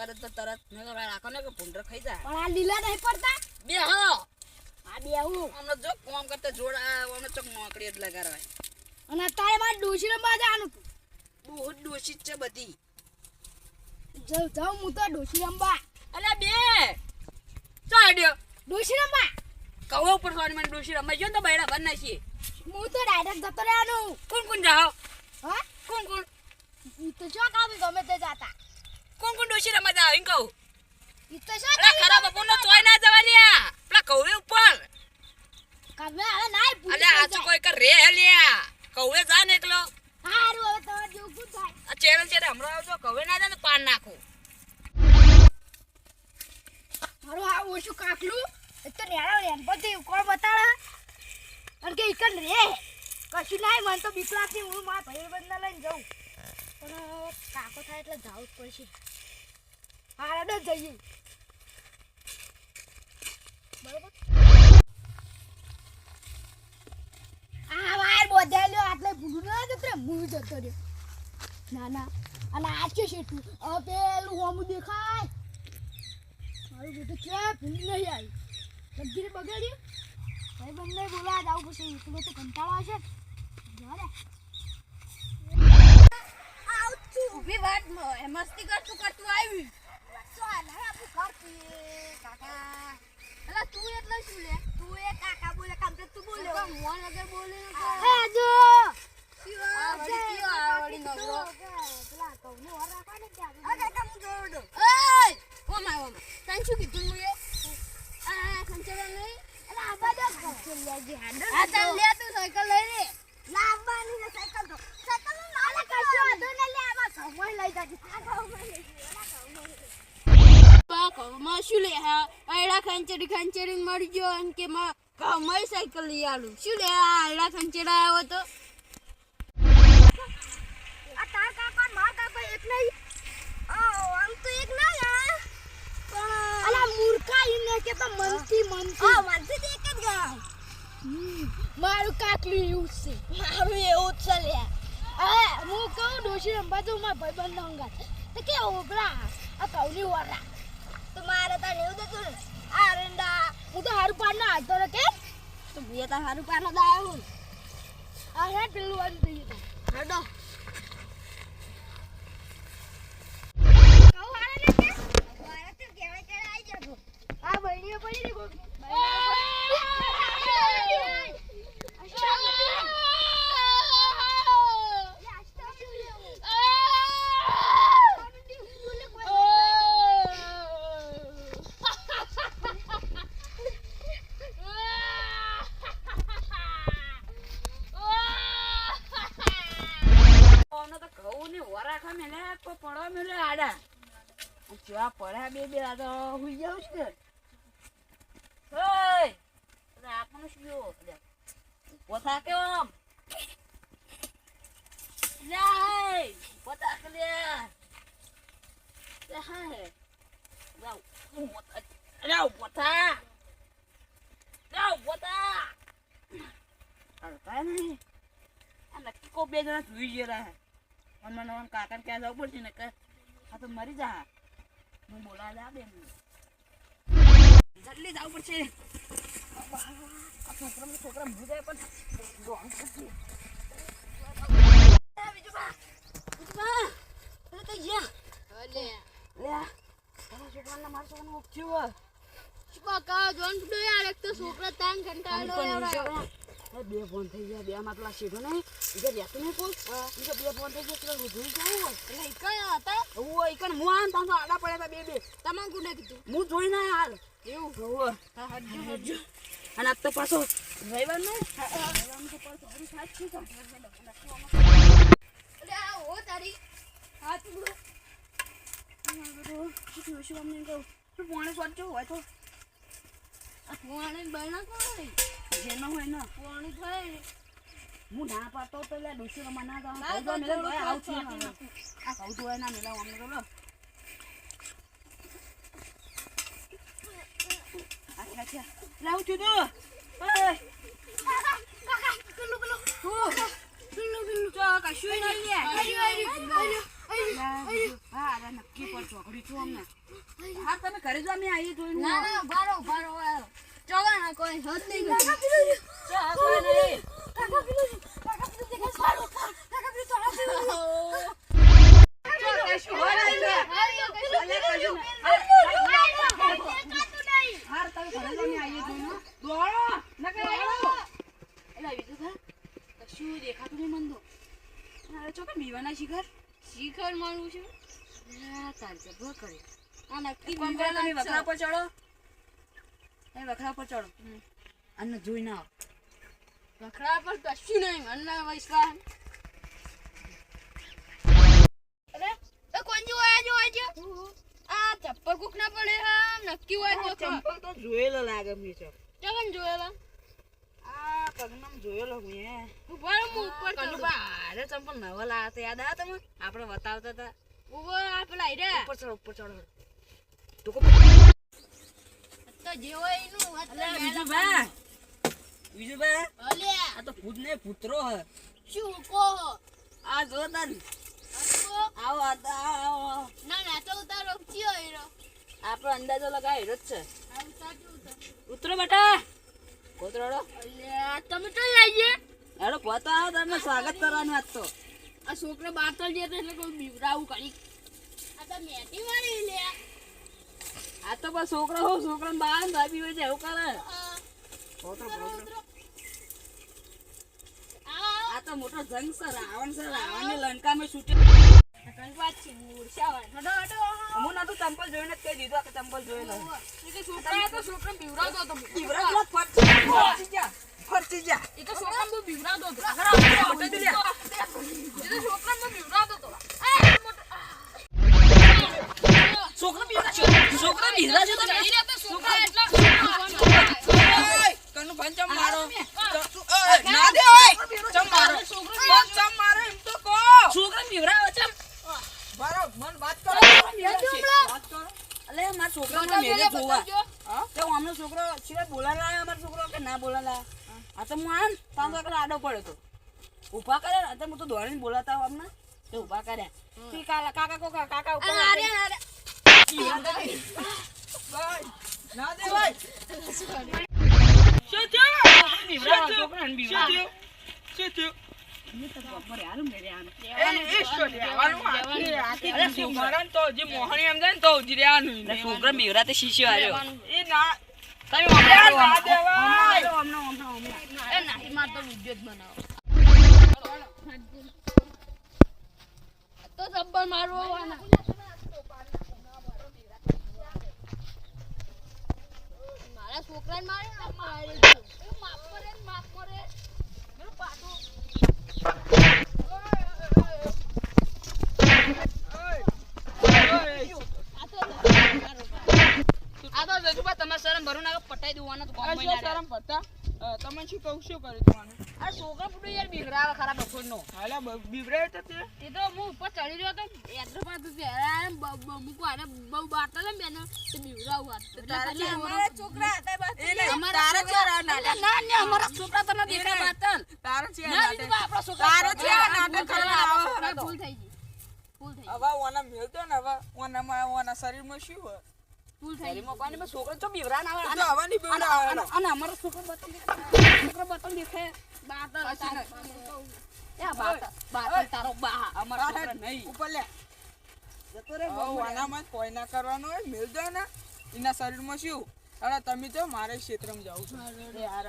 કરે તો તરત મેં તો રાખો ને કે ભૂંડર ખાઈ જાય. પણ આ લીલા નહીં પડતા બે હા આ બે હું અમને જો કામ કરતા જોડા અમને ચોક નોકરી જ લગાડવાય. અને તારે મારે ડોશી રમવા જવાનું હતું. ડોશી જ છે બધી. જાઉં હું તો ડોશી રમવા. અલ્યા બે ચો આડ્યો ડોશી રમવા કવો ઉપર સોની મને ડોશી રમાઈ ગયો ને તો બૈડા ભર નાખીએ. હું તો ડાયરેક્ટ જતો રહેવાનું. કોણ કોણ જાઓ? હા કોણ કોણ? ઈ તો શું કામ ગમે તે જાતા. કોણ કોણ ડોશી રમવા જાવ એમ કહું? ઈ તો શું અરે ખરાબ બપોરનો ચોય ના જવા લ્યા પેલા કવે ઉપર. કવે હવે નાય પૂરી. અલ્યા આજો કોઈ કર રે લ્યા કવે જા ને એકલો. હારું હવે તમાર જેવું શું થાય? આ ચેડલ ચેડે હમણાં આવજો કવે ના જાય ને પાન નાખો. મારું આ ઓછું કાકલું એક તો નેળો રેન પછી કોણ બતાડા અને કે ઈકન રે કશું નાય મને તો બીક લાગતી. હું મારા ભાઈબંધને લઈને જાઉં પણ કાકો થાય એટલે જાવું જ પડશે. હારડે જઈએ બરોબર. આ વાયર બોધા લ્યો આટલે ભૂલું ના જતો રે હું જતો રહ્યો. ના ના અને આ છે શેઠું પેલું હોમું દેખાય મારું બેટું છે ભૂલ નહીં આવી લગીને બગાડ્યું. ભાઈ બંને બોલા જાવ પછી તું તો કંટાળો હશે જવા ઊભી વાત મસ્તી કરતું કરતું આવી. કાકા અલા તું એટલે શું લે તું એ કાકા બોલે કામ તો તું બોલે મોન વગર બોલે હે જો આ વળી કયો આ વળી નવરો પેલા કઉને ઓર રાખવા ને ત્યાં આ કાકા હું જોડો એય ઓમા તને શું કીધું મુએ આ ખંચેડા નહીં અલા આબા દો ખંચેડ લેજે હાડો આ તને લે તું સાયકલ લઈ રે લાવવાની ને સાયકલ તો સાયકલ નું નામ કશો હતો ને લે આમાં સમય લઈ જાજી આ સમય લઈ માં શું લે હા આયડા ખંચેડી મરી ગયો અને કે માં કમાઈ સાયકલ લઈ આલું શું લે આ આયડા ખંચેડા આવ્યો તો આ તાર કાકા માર કાકા એક નહીં આમ તો એક ના યાર પણ અલા મૂર્ખા ઇને કે તો મનથી મનથી એક જ ગાય મારું કાકલું એવું છે મારું એવું જ છે લે હું કહું ડોશી રમવા તો મારા ભાઈબંધ અંગાત તો કે ઓગરા આ કૌની વરા તો મારે તાર એવું દેતું ને આ રેંડા હું તો હારું પાડ ના હાલતો રે કે તો બે તાર હારું પાડ ના દાયો આ હે પેલું વાળી દઈએ તો હડો કહું હારે ને કે મારા તો કેળે કેળે આવી જતો આ બળીઓ પડી રે કોક પડવા મેલે આડા ચા પડ્યા બે આ તો હુઈ જાવ છે. આપણને શું ઉભો થાકે આમ ઉભો થાકે લે ઉભો થા નક્કી કો બે જણા સુઈ ગયેલા હે. મને કાકાને ક્યાં જવું પડશે ને કે આ તો મરી જા હું બોલા જા બે જલ્દી જવું પડશે. છોકરા ભૂજાય પણ છોકરા તાન કંટાળો બે ફોન થઈ ગયા બે માં પેલા શેઠો નહીં રહેતું નહીં કોઈ બે ફોન થઈ ગયા જોઈ જવું હોય એટલે કયા હતા હું આમ તો આડા પડ્યા હતા બે તમારે કોને કીધું હું જોઈ ના હાલ એવું અને આજ તો પાછો રવિવાર ને તારી હાથ પાણી ખર્ચો હોય તો પાણી બના કોણ જેનો હોય ને પાણી થાય હું ના પાડતો તો લે ડોસી રમવા ના જાવ આ કહું તો ના મેલા અમને તો અચ્છા લાવું છું તો કશું નહીં હા અરે નક્કી પર ચોકડી છું અમને હા તમે ઘરે જો અમે આવીએ જોઈને ના ના ભારો ચોગા ના કોઈ હદ નહીં કોઈ નહીં કાકા પેલું દેખાય સારું કાકા પેલું ચોળા પેલું કશું હોય નહીં લે. અલે કશું નહીં. હાર તમે ઘરે જો અમે આવીએ જોઈને દોડો નકર આવો એટલે બીજું ઘર કશું દેખાતું નહીં મન તો અરે ચોકે બીવાના શિખર મારું છે તાર જબર કરે આ નક્કી કોમ કરો તમે વખરા પર ચડો તમે વખરા પર ચડો અને જોઈ ના આવો વખરા પર કશું નહીં મને વિશ્વાસ અરે એ કોણ જો આજો આ ચપ્પલ કુક ના પડે હા નક્કી હોય તો ચંપલ તો જોયેલો લાગે મી છે કેમ જોયેલા આ પગનામ જોયેલો મેં ઉપર હું ઉપર કનુભા અરે ચંપલ નવા લાયા હતા યાદ આવ્યા તમે આપણે બતાવતા હતા ઉપર આ પેલા આઈરા ઉપર ચડો તો તો જે હોય એનું બીજું બા અલ્યા આ તો ભૂત ને પુત્રો હે શું કહો આ જો તન આવો આવો ના તો ઉતારો કયો હીરો આપણો અંદાજો લગાવ્યો જ છે આ ઉતારો ઉતરો બેટા કોતરોડો અલ્યા તમે તો આવીએ હેડો પોતા તમને સ્વાગત કરવાનું આજ તો આ છોકરા બાતલ જે એટલે કોઈ બીવરાવું કરી આ તો મેટી મારી લે આ તો બસ છોકરા બાર ભાભી હોય છે એવું કરે કોતરો આ તો મોટો જંગ છે રાવણ ને લંકામાં છૂટે વાત છે મૂર્છાવા હડો હું ના તો ચંપલ જોઈને જ કહી દીધું આ કે ચંપલ જોયેલો છોકરા બીવરાતો હતો ફરતી જા એ તો છોકરા બહુ બીવરાતો હતો છોકરા બીવરાતો હતો છોકરા બીજા છે તો છોકરા એટલા કનું પંચમ મારો ના દે ઓય ચમ મારો ચમ મારો એમ તો કો છોકરા બીવરાવ ચમ બારો મન વાત કરો વાત કરો અલે માર છોકરા ને મેલે જોવા તો આમનો છોકરો સિવાય બોલા લાયા અમાર છોકરો કે ના બોલા લાયા આ તો માન તાં તો આડો પડ્યો તો ઊભા કરે ને તો હું તો દોડીને બોલાતા હું અમને તો ઊભા કર્યા તી કાકા ઉપર ના દે ભાઈ શું થયું છોકરા બીવરા તે શીશી આવ્યો તો જબ્બર મારવો મારા છોકરાને મારે માફ કરે પાછું આ તો જજુબા તમારે શરમ ભરું ના પટાઈ દેવાના તો કોમ શરમ પડતા તમે શું કહું શું કર્યું તમારે આ છોકરા પુડો યાર બીગરાવા ખરાબ બખોરનો હાલા બીગરાય તો તે તો હું ઉપર ચડી રહ્યો તો એડ્રો પાછું છે મુકો આને બહુ બાટલ ને બેનો તે બીવરાવ વાત અમારા છોકરા હતા બસ તારા છોકરા ના અમારા છોકરા તો નથી દેખા બાટલ તારો છે આપણા છોકરા તારો છે નાટક કરવા ભૂલ થઈ ગઈ હવે ઓના મેલતો ને હવે ઓના શરીરમાં શું હોય ભૂલ થઈ ગઈ કોને મે છોકરા તો બીવરા ના આવે તો આવવાની બીવરા આવે અને અમારો છોકરો બતન દેખે બાટલ એ બાટલ તારો બા અમારો છોકરો નહીં ઉપર લે જતો રે વાનામાં કોઈ ના કરવાનો હોય મેલ દો ને એના શરીરમાં શું અરે તમે તો મારે ક્ષેત્રમાં જાવ છો યાર